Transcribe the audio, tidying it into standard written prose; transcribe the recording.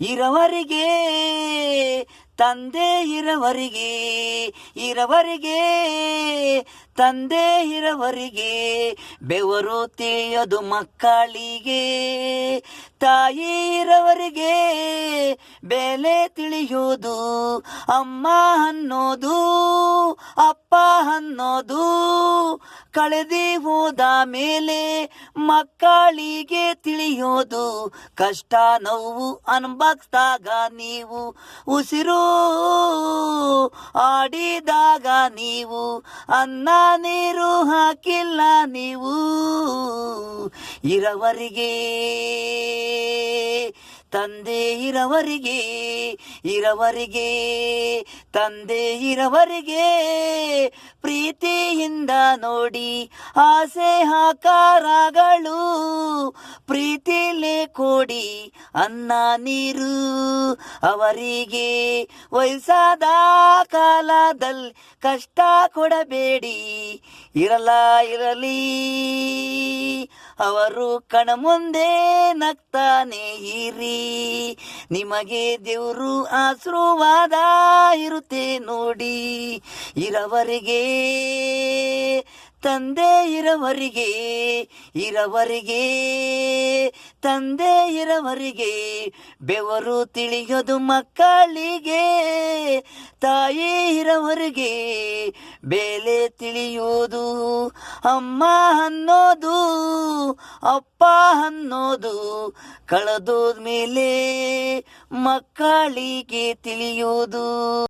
ಇರವರಿಗೆ ತಂದೆ ಇರವರಿಗೆ ಇರವರಿಗೆ ತಂದೆ ಇರವರಿಗೆ ಬೆವರು ತಿಳಿಯೋದು ಮಕ್ಕಳಿಗೆ ತಾಯಿ ಇರವರಿಗೆ ಬೆಲೆ ತಿಳಿಯೋದು ಅಮ್ಮ ಅನ್ನೋದು ಅಪ್ಪ ಅನ್ನೋದು ಕಳೆದಿ ಹೋದ ಮೇಲೆ ಮಕ್ಕಳಿಗೆ ತಿಳಿಯೋದು ಕಷ್ಟ ನೋವು ಅನುಭವಿಸಿದಾಗ ನೀವು ಉಸಿರು ಆಡಿದಾಗ ನೀವು ಅನ್ನ ನೀರು ಹಾಕಿಲ್ಲ ನೀವು ಇರವರಿಗೆ ತಂದೆ ಇರವರಿಗೆ ಇರವರಿಗೆ ತಂದೆ ಇರವರಿಗೆ ಪ್ರೀತಿಯಿಂದ ನೋಡಿ ಆಸೆ ಆಕಾರಗಳು ಪ್ರೀತಿಲೇ ಕೊಡಿ ಅನ್ನ ನೀರು ಅವರಿಗೆ ವಯಸ್ಸಾದ ಕಾಲದಲ್ಲಿ ಕಷ್ಟ ಕೊಡಬೇಡಿ ಇರಲಿ ಅವರು ಕಣ ಮುಂದೆ ನಗ್ತಾನೆ ಇರಿ ನಿಮಗೆ ದೇವರು ಆಶೀರ್ವಾದ ಇರುತ್ತೆ ನೋಡಿ ಇರವರಿಗೆ ತಂದೆ ಇರವರಿಗೆ ಇರವರಿಗೆ ತಂದೆ ಇರವರಿಗೆ ಬೆವರು ತಿಳಿಯೋದು ಮಕ್ಕಳಿಗೆ ತಾಯಿ ಇರವರಿಗೆ ಬೆಲೆ ತಿಳಿಯೋದು ಅಮ್ಮ ಅನ್ನೋದು ಅಪ್ಪ ಅನ್ನೋದು ಕಳೆದೋದ ಮೇಲೆ ಮಕ್ಕಳಿಗೆ ತಿಳಿಯೋದು.